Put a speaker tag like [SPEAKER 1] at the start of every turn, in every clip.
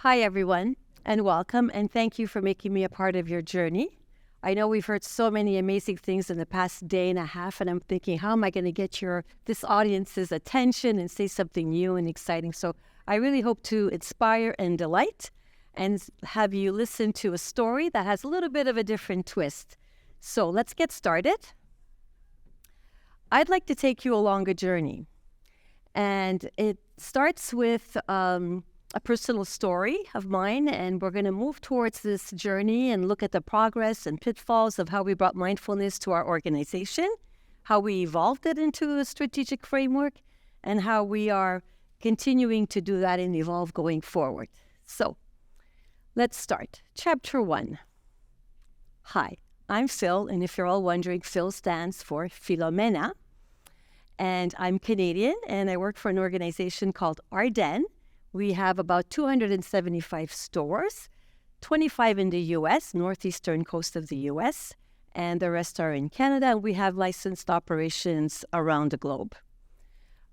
[SPEAKER 1] Hi, everyone, and welcome, and thank you for making me a part of your journey. I know we've heard so many amazing things in the past day and a half, and I'm thinking, how am I going to get this audience's attention and say something new and exciting? So I really hope to inspire and delight and have you listen to a story that has a little bit of a different twist. So let's get started. I'd like to take you along a journey, and it starts with a personal story of mine, and we're going to move towards this journey and look at the progress and pitfalls of how we brought mindfulness to our organization, how we evolved it into a strategic framework, and how we are continuing to do that and evolve going forward. So let's start. Chapter 1. Hi, I'm Phil, and if you're all wondering, Phil stands for Philomena, and I'm Canadian, and I work for an organization called Ardene. We have about 275 stores, 25 in the U.S., northeastern coast of the U.S., and the rest are in Canada, and we have licensed operations around the globe.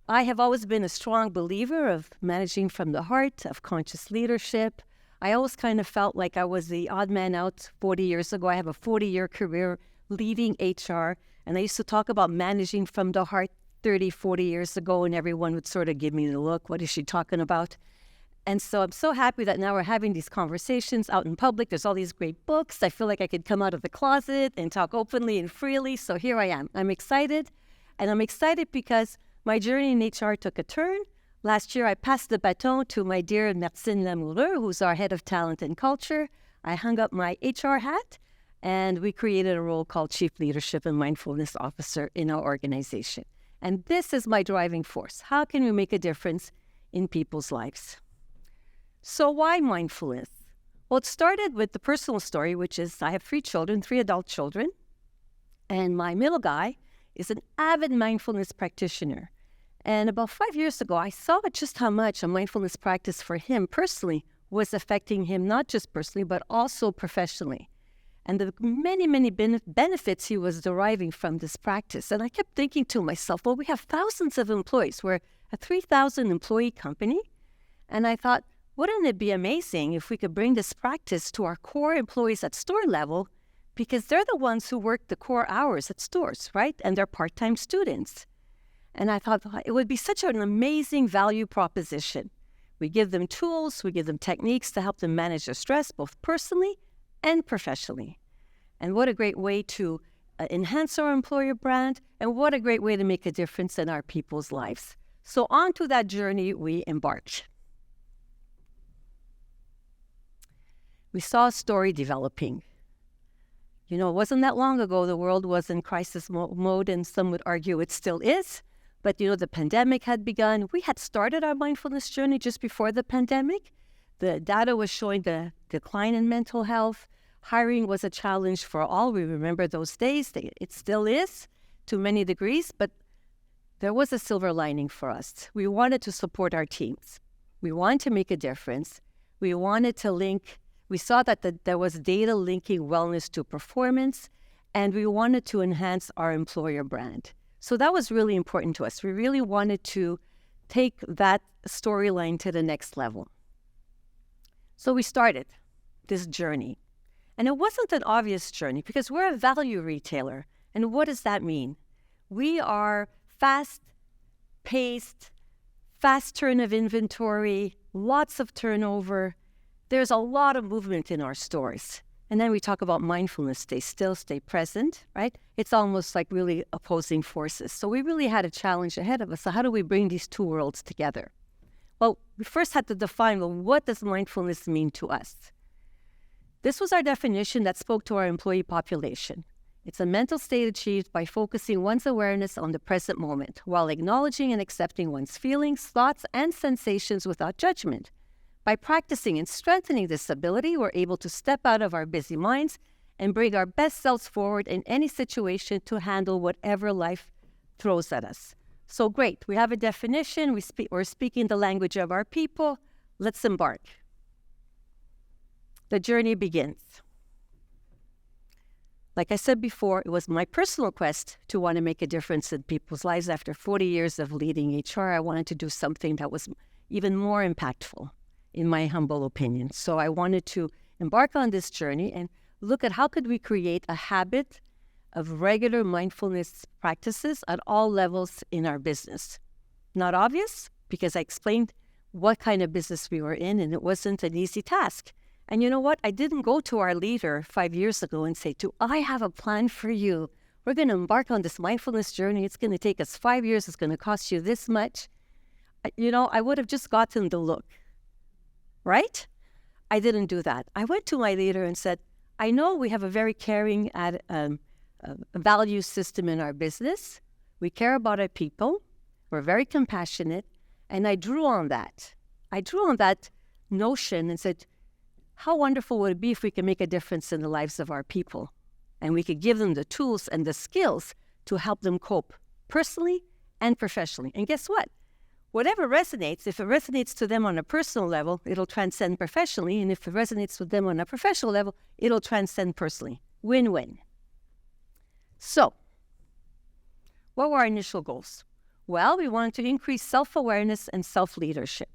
[SPEAKER 1] I have always been a strong believer of managing from the heart, of conscious leadership. I always kind of felt like I was the odd man out 40 years ago. I have a 40-year career leading HR, and I used to talk about managing from the heart 30, 40 years ago, and everyone would sort of give me the look, what is she talking about? And so I'm so happy that now we're having these conversations out in public. There's all these great books. I feel like I could come out of the closet and talk openly and freely. So here I am. I'm excited. And I'm excited because my journey in HR took a turn. Last year, I passed the baton to my dear Maxine Lamoureux, who's our head of talent and culture. I hung up my HR hat, and we created a role called Chief Leadership and Mindfulness Officer in our organization. And this is my driving force. How can we make a difference in people's lives? So why mindfulness? Well, it started with the personal story, which is I have 3 children, 3 adult children, and my middle guy is an avid mindfulness practitioner. And about 5 years ago, I saw just how much a mindfulness practice for him personally was affecting him, not just personally, but also professionally. And the many benefits he was deriving from this practice. And I kept thinking to myself, well, we have thousands of employees. We're a 3,000 employee company. And I thought, wouldn't it be amazing if we could bring this practice to our core employees at store level, because they're the ones who work the core hours at stores, right? And they're part-time students. And I thought it would be such an amazing value proposition. We give them tools, we give them techniques to help them manage their stress, both personally and professionally. And what a great way to enhance our employer brand, and what a great way to make a difference in our people's lives. So onto that journey we embarked. We saw a story developing. You know, it wasn't that long ago the world was in crisis mode, and some would argue it still is. But, the pandemic had begun. We had started our mindfulness journey just before the pandemic. The data was showing a decline in mental health. Hiring was a challenge for all. We remember those days. It still is to many degrees, but there was a silver lining for us. We wanted to support our teams. We wanted to make a difference. We wanted to link. We saw that there was data linking wellness to performance, and we wanted to enhance our employer brand. So that was really important to us. We really wanted to take that storyline to the next level. So we started this journey. And it wasn't an obvious journey because we're a value retailer. And what does that mean? We are fast-paced, fast turn of inventory, lots of turnover. There's a lot of movement in our stores. And then we talk about mindfulness, stay still, stay present, right? It's almost like really opposing forces. So we really had a challenge ahead of us. So how do we bring these two worlds together? Well, we first had to define, what does mindfulness mean to us? This was our definition that spoke to our employee population. It's a mental state achieved by focusing one's awareness on the present moment while acknowledging and accepting one's feelings, thoughts, and sensations without judgment. By practicing and strengthening this ability, we're able to step out of our busy minds and bring our best selves forward in any situation to handle whatever life throws at us. So great, we have a definition, we're speaking the language of our people. Let's embark. The journey begins. Like I said before, it was my personal quest to want to make a difference in people's lives. After 40 years of leading HR, I wanted to do something that was even more impactful in my humble opinion. So I wanted to embark on this journey and look at how could we create a habit of regular mindfulness practices at all levels in our business. Not obvious, because I explained what kind of business we were in, and it wasn't an easy task. And you know what? I didn't go to our leader 5 years ago and say, "Do I have a plan for you? We're going to embark on this mindfulness journey. It's going to take us 5 years. It's going to cost you this much." I would have just gotten the look, right? I didn't do that. I went to my leader and said, "I know we have a very caring value system in our business. We care about our people. We're very compassionate." And I drew on that. I drew on that notion and said, how wonderful would it be if we could make a difference in the lives of our people? And we could give them the tools and the skills to help them cope personally and professionally. And guess what? Whatever resonates, if it resonates to them on a personal level, it'll transcend professionally. And if it resonates with them on a professional level, it'll transcend personally. Win-win. So, what were our initial goals? Well, we wanted to increase self-awareness and self-leadership.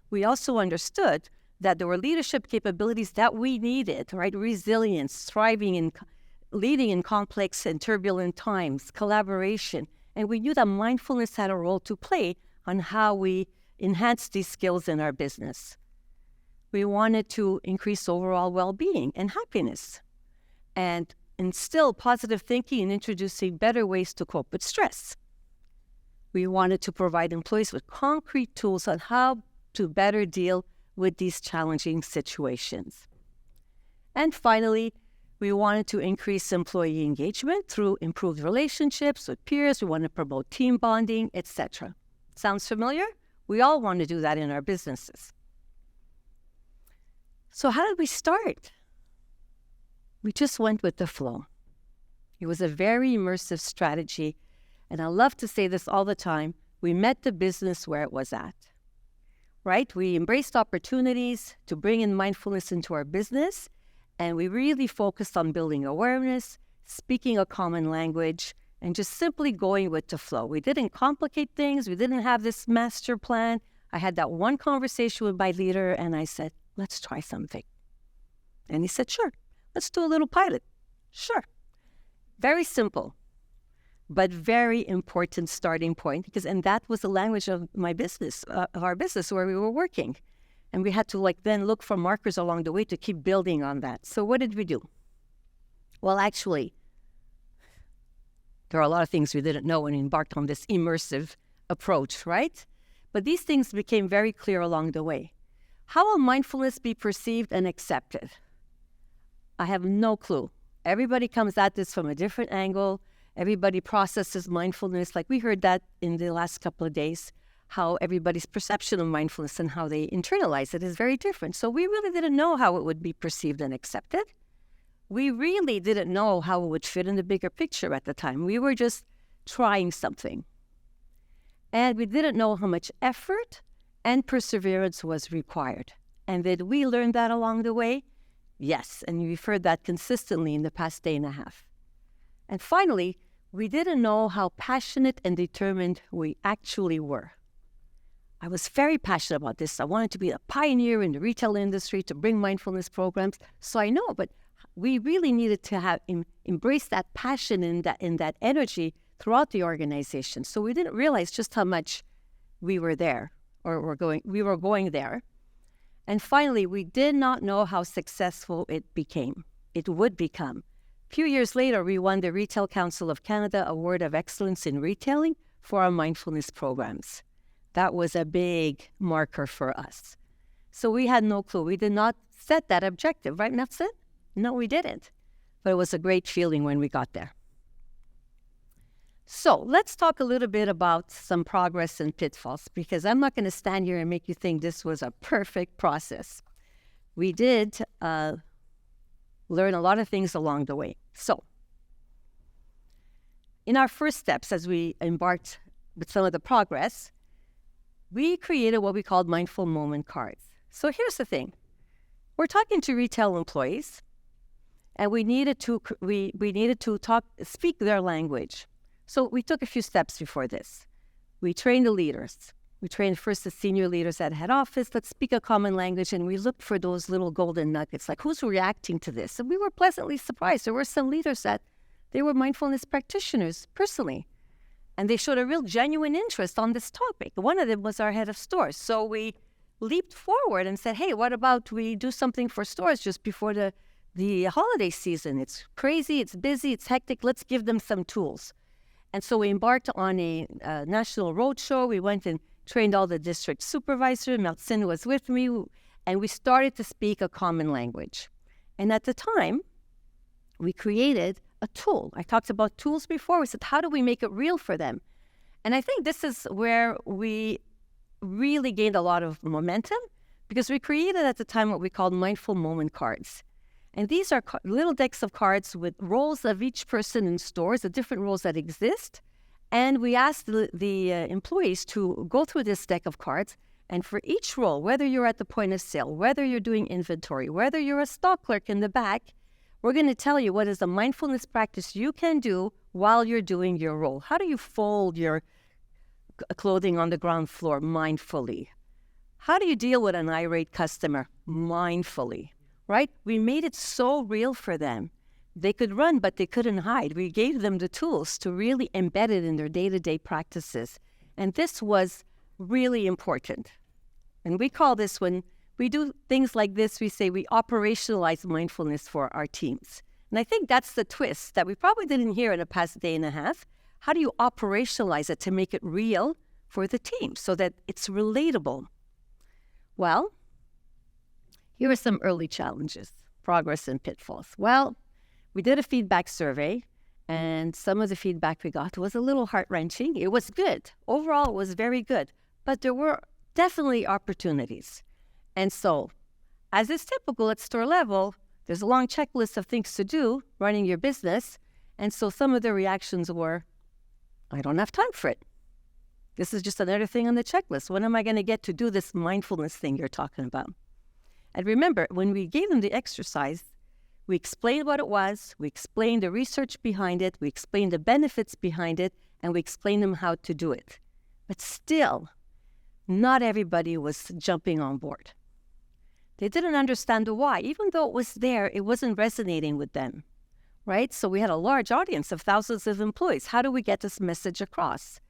[SPEAKER 1] We also understood that there were leadership capabilities that we needed, right? Resilience, thriving in leading in complex and turbulent times, collaboration. And we knew that mindfulness had a role to play on how we enhance these skills in our business. We wanted to increase overall well-being and happiness and instill positive thinking and introducing better ways to cope with stress. We wanted to provide employees with concrete tools on how to better deal with these challenging situations. And finally, we wanted to increase employee engagement through improved relationships with peers. We want to promote team bonding, etc. Sounds familiar? We all want to do that in our businesses. So how did we start? We just went with the flow. It was a very immersive strategy. And I love to say this all the time. We met the business where it was at, right? We embraced opportunities to bring in mindfulness into our business. And we really focused on building awareness, speaking a common language, and just simply going with the flow. We didn't complicate things. We didn't have this master plan. I had that one conversation with my leader, and I said, let's try something. And he said, sure, let's do a little pilot. Sure. Very simple, but very important starting point, and that was the language of my business, of our business where we were working. And we had to then look for markers along the way to keep building on that. So what did we do? Well, actually, there are a lot of things we didn't know when we embarked on this immersive approach, right? But these things became very clear along the way. How will mindfulness be perceived and accepted? I have no clue. Everybody comes at this from a different angle. Everybody processes mindfulness. Like we heard that in the last couple of days, how everybody's perception of mindfulness and how they internalize it is very different. So we really didn't know how it would be perceived and accepted. We really didn't know how it would fit in the bigger picture at the time. We were just trying something. And we didn't know how much effort and perseverance was required. And did we learn that along the way? Yes, and we've heard that consistently in the past day and a half. And finally, we didn't know how passionate and determined we actually were. I was very passionate about this. I wanted to be a pioneer in the retail industry to bring mindfulness programs. So I know, but we really needed to have embrace that passion and that energy throughout the organization. So we didn't realize just how much we were there, or we were going there. And finally, we did not know how successful it would become. A few years later, we won the Retail Council of Canada Award of Excellence in Retailing for our mindfulness programs. That was a big marker for us. So we had no clue. We did not set that objective, right, Nathan? No, we didn't. But it was a great feeling when we got there. So let's talk a little bit about some progress and pitfalls, because I'm not going to stand here and make you think this was a perfect process. We did learn a lot of things along the way. So in our first steps, as we embarked with some of the progress, we created what we called mindful moment cards. So here's the thing. We're talking to retail employees, and we needed to speak their language. So we took a few steps before this. We trained the leaders. We trained first the senior leaders at head office. Let's speak a common language. And we looked for those little golden nuggets, like who's reacting to this? And we were pleasantly surprised. There were some leaders that they were mindfulness practitioners personally. And they showed a real genuine interest on this topic. One of them was our head of stores. So we leaped forward and said, hey, what about we do something for stores just before the holiday season? It's crazy, it's busy, it's hectic. Let's give them some tools. And so we embarked on a national roadshow. We went and trained all the district supervisors. Martin was with me. And we started to speak a common language. And at the time, we created a tool. I talked about tools before. We said, how do we make it real for them? And I think this is where we really gained a lot of momentum, because we created at the time what we called mindful moment cards. And these are little decks of cards with roles of each person in stores, the different roles that exist. And we asked the employees to go through this deck of cards. And for each role, whether you're at the point of sale, whether you're doing inventory, whether you're a stock clerk in the back, we're going to tell you what is a mindfulness practice you can do while you're doing your role. How do you fold your clothing on the ground floor mindfully? How do you deal with an irate customer mindfully, right? We made it so real for them. They could run, but they couldn't hide. We gave them the tools to really embed it in their day-to-day practices. And this was really important. And we call this, when we do things like this, we say we operationalize mindfulness for our teams. And I think that's the twist that we probably didn't hear in the past day and a half. How do you operationalize it to make it real for the team so that it's relatable? Well, here are some early challenges, progress and pitfalls. Well, we did a feedback survey, and some of the feedback we got was a little heart-wrenching. It was good. Overall, it was very good. But there were definitely opportunities. And so, as is typical at store level, there's a long checklist of things to do running your business. And so some of the reactions were, I don't have time for it. This is just another thing on the checklist. When am I going to get to do this mindfulness thing you're talking about? And remember, when we gave them the exercise, we explained what it was, we explained the research behind it, we explained the benefits behind it, and we explained them how to do it. But still, not everybody was jumping on board. They didn't understand the why. Even though it was there, it wasn't resonating with them, right? So we had a large audience of thousands of employees. How do we get this message across?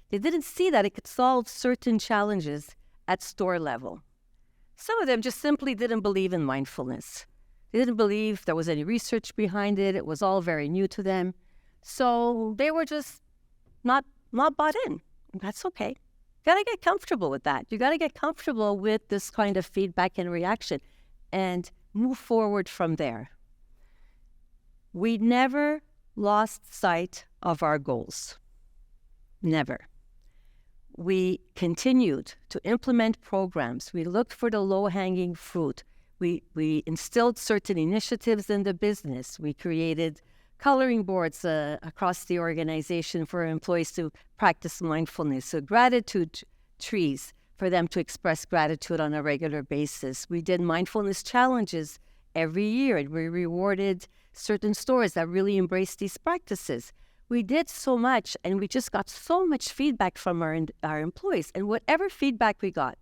[SPEAKER 1] They didn't see that it could solve certain challenges at store level. Some of them just simply didn't believe in mindfulness. They didn't believe there was any research behind it. It was all very new to them. So they were just not bought in. That's okay. You got to get comfortable with that. You got to get comfortable with this kind of feedback and reaction and move forward from there. We never lost sight of our goals. Never. We continued to implement programs. We looked for the low-hanging fruit. We instilled certain initiatives in the business. We created coloring boards across the organization for employees to practice mindfulness. So gratitude trees for them to express gratitude on a regular basis. We did mindfulness challenges every year, and we rewarded certain stores that really embraced these practices. We did so much, and we just got so much feedback from our employees. And whatever feedback we got,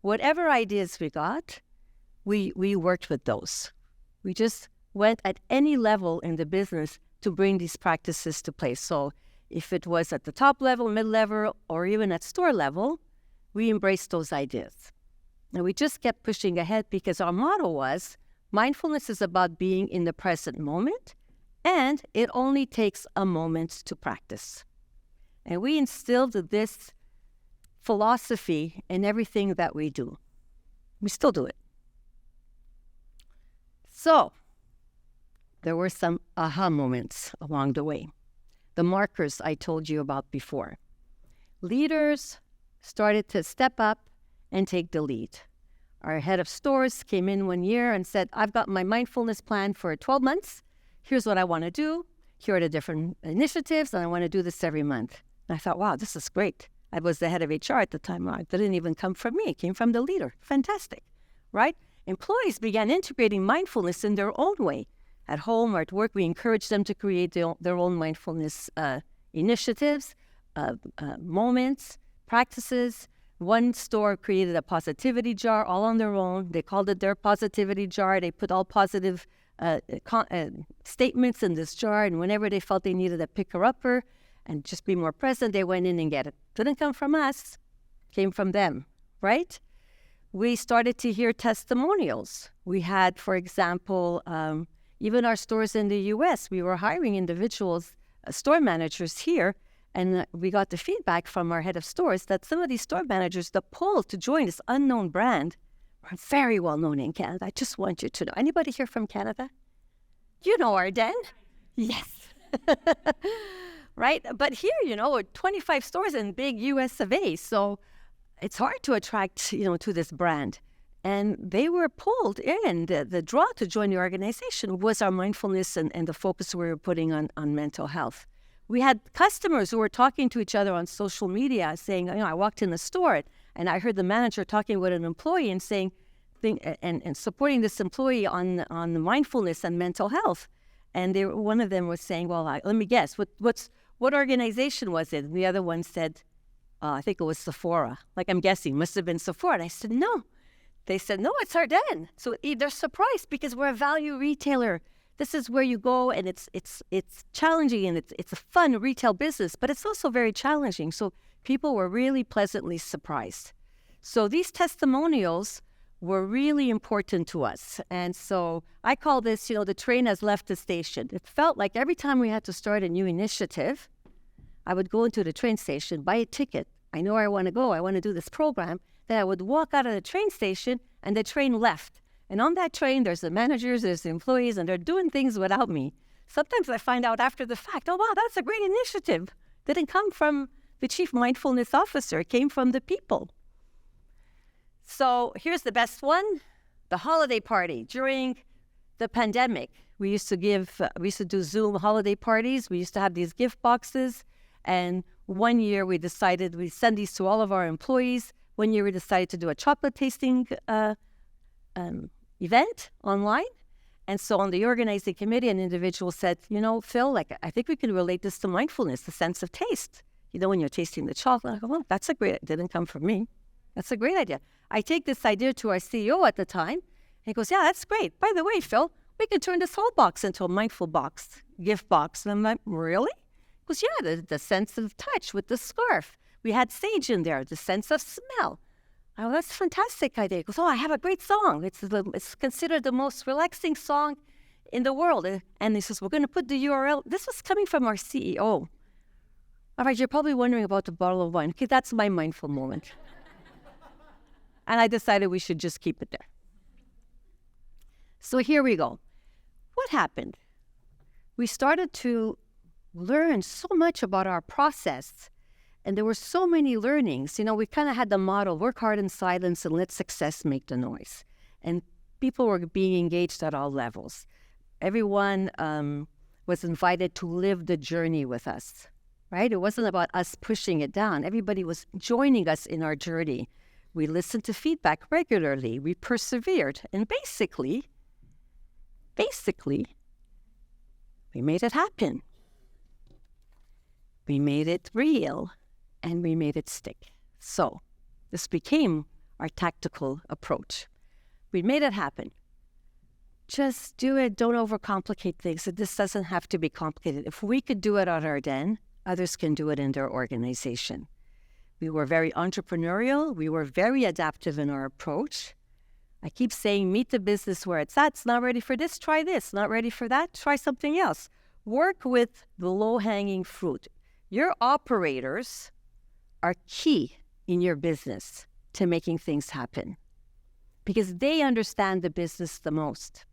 [SPEAKER 1] whatever ideas we got, we worked with those. We just went at any level in the business to bring these practices to place. So if it was at the top level, mid-level, or even at store level, we embraced those ideas. And we just kept pushing ahead because our motto was, mindfulness is about being in the present moment, and it only takes a moment to practice. And we instilled this philosophy in everything that we do. We still do it. So, there were some aha moments along the way. The markers I told you about before. Leaders started to step up and take the lead. Our head of stores came in one year and said, I've got my mindfulness plan for 12 months. Here's what I want to do. Here are the different initiatives, and I want to do this every month. And I thought, wow, this is great. I was the head of HR at the time. It didn't even come from me. It came from the leader. Fantastic, right? Employees began integrating mindfulness in their own way. At home or at work, we encouraged them to create their own mindfulness initiatives, moments, practices. One store created a positivity jar all on their own. They called it their positivity jar. They put all positive statements in this jar, and whenever they felt they needed a picker-upper and just be more present, they went in and get it. Didn't come from us, came from them, right? We started to hear testimonials. We had, for example, even our stores in the U.S., we were hiring individuals, store managers here, and we got the feedback from our head of stores that some of these store managers, the pull to join this unknown brand, are very well known in Canada. I just want you to know. Anybody here from Canada? You know Ardene? Yes. Right? But here, 25 stores in big US of A. So it's hard to attract, to this brand. And they were pulled in. The draw to join the organization was our mindfulness and the focus we were putting on mental health. We had customers who were talking to each other on social media saying, I walked in the store and I heard the manager talking with an employee and saying, and supporting this employee on the mindfulness and mental health. And one of them was saying, well, let me guess, what organization was it? And the other one said, I think it was Sephora. Like, I'm guessing, must have been Sephora. And I said, no. They said, no, it's Ardene. So they're surprised because we're a value retailer. This is where you go, and it's challenging, and it's a fun retail business, but it's also very challenging. So people were really pleasantly surprised. So these testimonials were really important to us. And so I call this, the train has left the station. It felt like every time we had to start a new initiative, I would go into the train station, buy a ticket. I know where I want to go. I want to do this program. Then I would walk out of the train station, and the train left. And on that train, there's the managers, there's the employees, and they're doing things without me. Sometimes I find out after the fact, oh, wow, that's a great initiative. Didn't come from the chief mindfulness officer. It came from the people. So here's the best one, the holiday party. During the pandemic, we used to do Zoom holiday parties. We used to have these gift boxes. And one year we decided we send these to all of our employees. One year we decided to do a chocolate tasting event online. And so on the organizing committee, an individual said, Phil, I think we can relate this to mindfulness, the sense of taste. When you're tasting the chocolate, I go, well, that's it didn't come from me. That's a great idea. I take this idea to our CEO at the time, and he goes, yeah, that's great. By the way, Phil, we can turn this whole box into a mindful box, gift box. And I'm like, really? He goes, yeah, the sense of touch with the scarf. We had sage in there, the sense of smell. Oh, that's a fantastic idea. He goes, oh, I have a great song. It's considered the most relaxing song in the world. And he says, we're going to put the URL. This was coming from our CEO. All right, you're probably wondering about the bottle of wine. Okay, that's my mindful moment. And I decided we should just keep it there. So here we go. What happened? We started to learn so much about our process. And there were so many learnings. We kind of had the model, work hard in silence and let success make the noise. And people were being engaged at all levels. Everyone was invited to live the journey with us, right? It wasn't about us pushing it down. Everybody was joining us in our journey. We listened to feedback regularly. We persevered. And basically, we made it happen. We made it real. And we made it stick. So this became our tactical approach. We made it happen. Just do it. Don't overcomplicate things. This doesn't have to be complicated. If we could do it at Ardene, others can do it in their organization. We were very entrepreneurial. We were very adaptive in our approach. I keep saying, meet the business where it's at. It's not ready for this, try this. Not ready for that, try something else. Work with the low-hanging fruit. Your operators are key in your business to making things happen because they understand the business the most.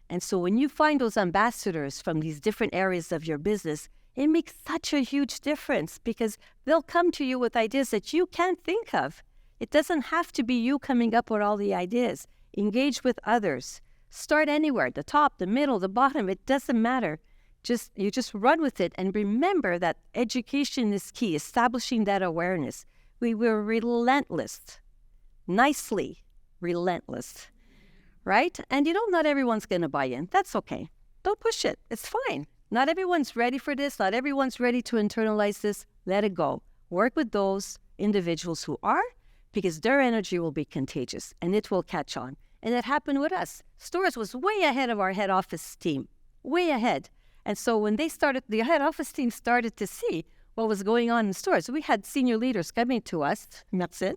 [SPEAKER 1] And so when you find those ambassadors from these different areas of your business, it makes such a huge difference because they'll come to you with ideas that you can't think of. It doesn't have to be you coming up with all the ideas. Engage with others. Start anywhere, the top, the middle, the bottom, it doesn't matter. You just run with it and remember that education is key, establishing that awareness. We were relentless, nicely relentless, right? And not everyone's going to buy in. That's okay. Don't push it. It's fine. Not everyone's ready for this. Not everyone's ready to internalize this. Let it go. Work with those individuals who are because their energy will be contagious and it will catch on. And it happened with us. Stores was way ahead of our head office team, way ahead. And so when the head office team started to see what was going on in stores, we had senior leaders coming to us, Maxine,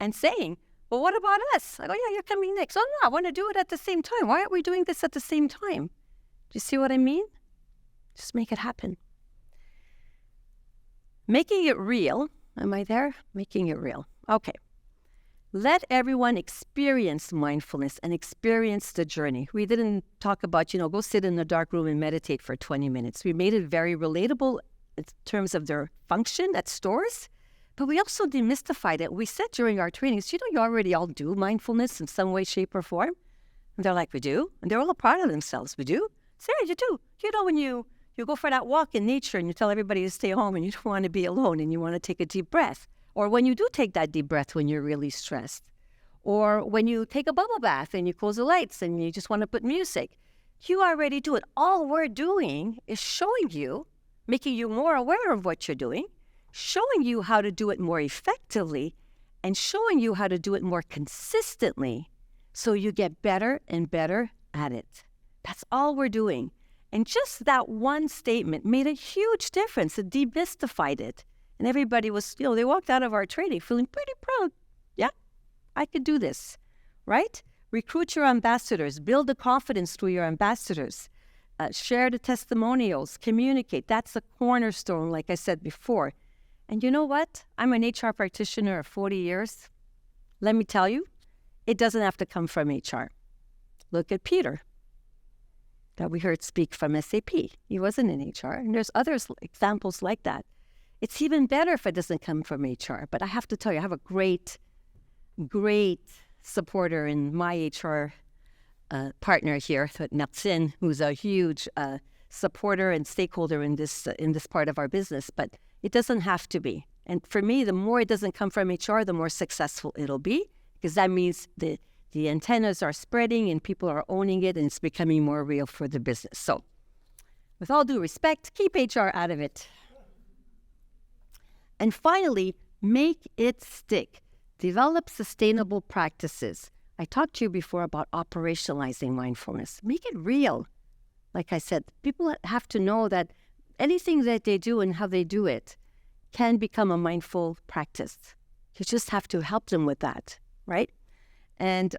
[SPEAKER 1] and saying, well, what about us? I go, yeah, you're coming next. Oh, no, I want to do it at the same time. Why aren't we doing this at the same time? Do you see what I mean? Just make it happen. Making it real. Am I there? Making it real. Okay. Let everyone experience mindfulness and experience the journey. We didn't talk about, go sit in a dark room and meditate for 20 minutes. We made it very relatable in terms of their function at stores, but we also demystified it. We said during our trainings, you already all do mindfulness in some way, shape, or form. And they're like, we do? And they're all proud of themselves. We do? Sarah, you do. When you go for that walk in nature and you tell everybody to stay home and you don't want to be alone and you want to take a deep breath. Or when you do take that deep breath when you're really stressed. Or when you take a bubble bath and you close the lights and you just want to put music. You already do it. All we're doing is showing you, making you more aware of what you're doing, showing you how to do it more effectively, and showing you how to do it more consistently so you get better and better at it. That's all we're doing. And just that one statement made a huge difference. It demystified it. And everybody was, they walked out of our training feeling pretty proud. Yeah, I could do this, right? Recruit your ambassadors. Build the confidence through your ambassadors. Share the testimonials. Communicate. That's a cornerstone, like I said before. And you know what? I'm an HR practitioner of 40 years. Let me tell you, it doesn't have to come from HR. Look at Peter, that we heard speak from SAP. He wasn't in HR. And there's others, examples like that. It's even better if it doesn't come from HR. But I have to tell you, I have a great supporter in my HR partner here, Maxine, who's a huge supporter and stakeholder in this part of our business. But it doesn't have to be. And for me, the more it doesn't come from HR, the more successful it'll be, because that means the antennas are spreading and people are owning it and it's becoming more real for the business. So with all due respect, keep HR out of it. And finally, make it stick. Develop sustainable practices. I talked to you before about operationalizing mindfulness. Make it real. Like I said, people have to know that anything that they do and how they do it can become a mindful practice. You just have to help them with that, right? And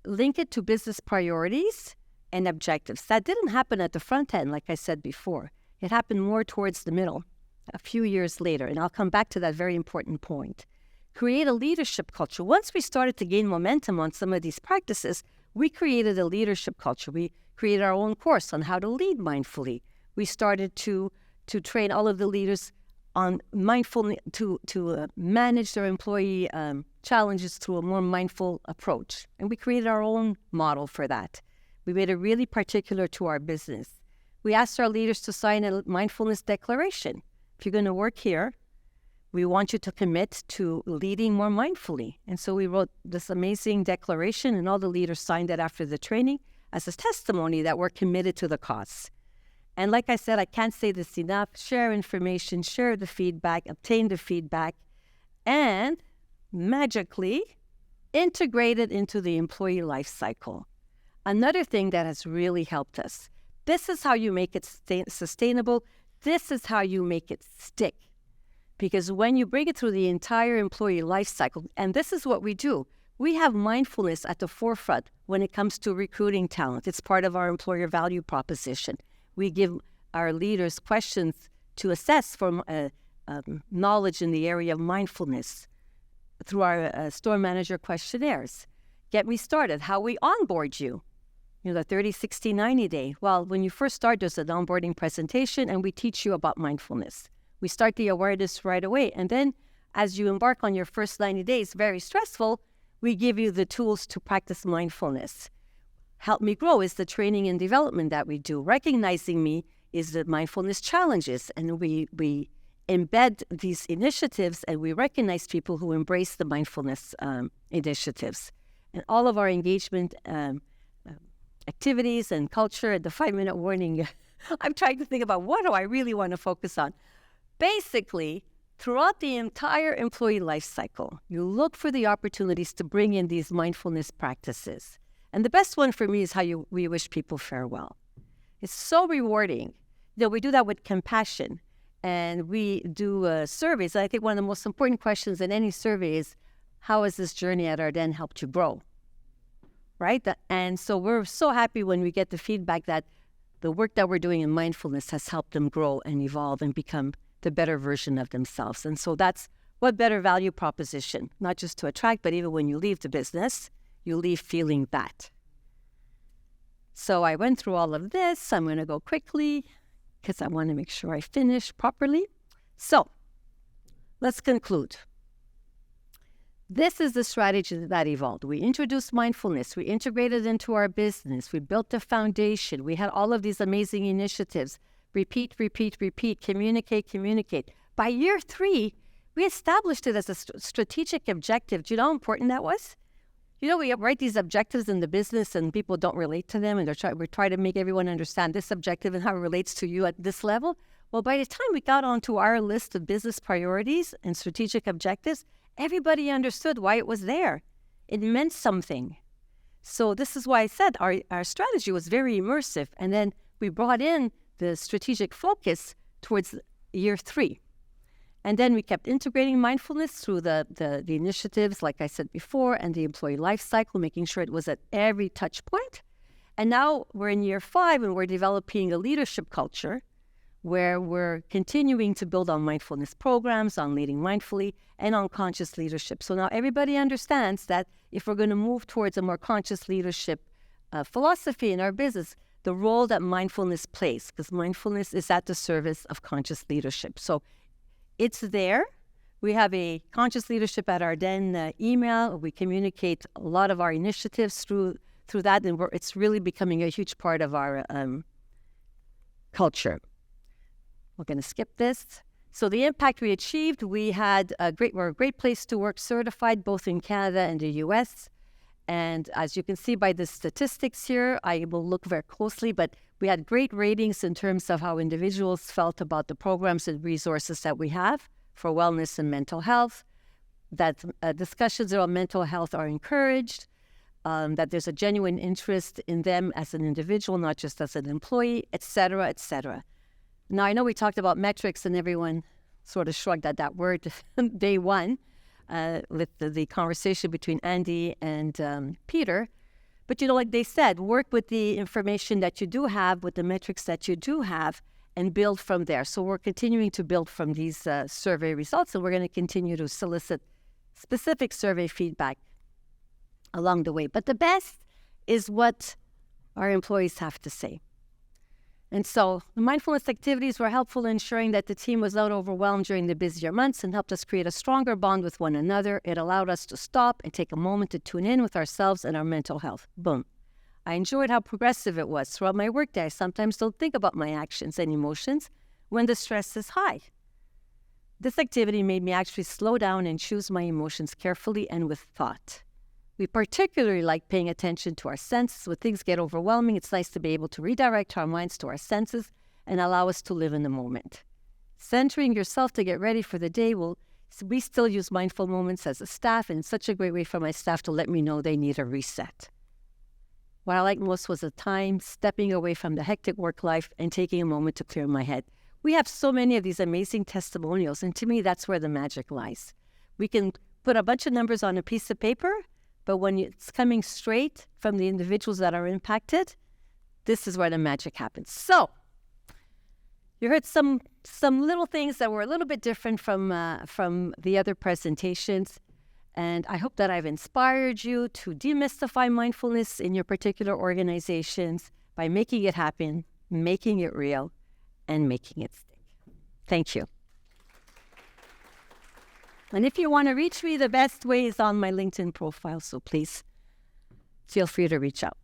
[SPEAKER 1] link it to business priorities and objectives. That didn't happen at the front end, like I said before. It happened more towards the middle, a few years later, and I'll come back to that very important point. Create a leadership culture. Once we started to gain momentum on some of these practices, we created a leadership culture. We created our own course on how to lead mindfully. We started to train all of the leaders on mindfulness, to manage their employee challenges through a more mindful approach. And we created our own model for that. We made it really particular to our business. We asked our leaders to sign a mindfulness declaration. If you're going to work here, we want you to commit to leading more mindfully. And so we wrote this amazing declaration, and all the leaders signed it after the training as a testimony that we're committed to the cause. And like I said, I can't say this enough. Share information, share the feedback, obtain the feedback, and magically integrate it into the employee life cycle. Another thing that has really helped us. This is how you make it sustainable. This is how you make it stick. Because when you bring it through the entire employee life cycle, and this is what we do, we have mindfulness at the forefront when it comes to recruiting talent. It's part of our employer value proposition. We give our leaders questions to assess for knowledge in the area of mindfulness through our store manager questionnaires. Get me started, how we onboard you. The 30, 60, 90 day. Well, when you first start, there's an onboarding presentation and we teach you about mindfulness. We start the awareness right away. And then as you embark on your first 90 days, very stressful, we give you the tools to practice mindfulness. Help Me Grow is the training and development that we do. Recognizing Me is the mindfulness challenges. And we embed these initiatives and we recognize people who embrace the mindfulness initiatives. And all of our engagement activities and culture, the 5-minute warning. I'm trying to think about what do I really want to focus on. Basically, throughout the entire employee life cycle, you look for the opportunities to bring in these mindfulness practices. And the best one for me is how we wish people farewell. It's so rewarding. We do that with compassion. And we do surveys. I think one of the most important questions in any survey is, how has this journey at Ardene helped you grow? Right? And so we're so happy when we get the feedback that the work that we're doing in mindfulness has helped them grow and evolve and become the better version of themselves. And so that's what better value proposition, not just to attract, but even when you leave the business, you leave feeling that. So I went through all of this. I'm going to go quickly because I want to make sure I finish properly. So let's conclude. This is the strategy that evolved. We introduced mindfulness. We integrated it into our business. We built a foundation. We had all of these amazing initiatives. Repeat, repeat, repeat, communicate, communicate. By year 3, we established it as a strategic objective. Do you know how important that was? We write these objectives in the business and people don't relate to them, and we try to make everyone understand this objective and how it relates to you at this level. Well, by the time we got onto our list of business priorities and strategic objectives, everybody understood why it was there. It meant something. So this is why I said our strategy was very immersive. And then we brought in the strategic focus towards year 3. And then we kept integrating mindfulness through the initiatives, like I said before, and the employee life cycle, making sure it was at every touch point. And now we're in year 5 and we're developing a leadership culture where we're continuing to build on mindfulness programs, on leading mindfully, and on conscious leadership. So now everybody understands that if we're going to move towards a more conscious leadership philosophy in our business, the role that mindfulness plays, because mindfulness is at the service of conscious leadership. So it's there. We have a conscious leadership at Ardene email. We communicate a lot of our initiatives through that, and it's really becoming a huge part of our culture. We're going to skip this. So the impact we achieved, we're a great place to work certified both in Canada and the US. And as you can see by the statistics here, I will look very closely, but we had great ratings in terms of how individuals felt about the programs and resources that we have for wellness and mental health, that discussions around mental health are encouraged, that there's a genuine interest in them as an individual, not just as an employee, et cetera, et cetera. Now, I know we talked about metrics and everyone sort of shrugged at that word day one with the conversation between Andy and Peter. But, like they said, work with the information that you do have, with the metrics that you do have, and build from there. So we're continuing to build from these survey results, and we're going to continue to solicit specific survey feedback along the way. But the best is what our employees have to say. And so the mindfulness activities were helpful in ensuring that the team was not overwhelmed during the busier months and helped us create a stronger bond with one another. It allowed us to stop and take a moment to tune in with ourselves and our mental health. Boom. I enjoyed how progressive it was. Throughout my workday, I sometimes don't think about my actions and emotions when the stress is high. This activity made me actually slow down and choose my emotions carefully and with thought. We particularly like paying attention to our senses. When things get overwhelming, it's nice to be able to redirect our minds to our senses and allow us to live in the moment. Centering yourself to get ready for the day we still use mindful moments as a staff, and it's such a great way for my staff to let me know they need a reset. What I liked most was the time stepping away from the hectic work life and taking a moment to clear my head. We have so many of these amazing testimonials, and to me, that's where the magic lies. We can put a bunch of numbers on a piece of paper, but when it's coming straight from the individuals that are impacted, this is where the magic happens. So, you heard some little things that were a little bit different from the other presentations, and I hope that I've inspired you to demystify mindfulness in your particular organizations by making it happen, making it real, and making it stick. Thank you. And if you want to reach me, the best way is on my LinkedIn profile, so please feel free to reach out.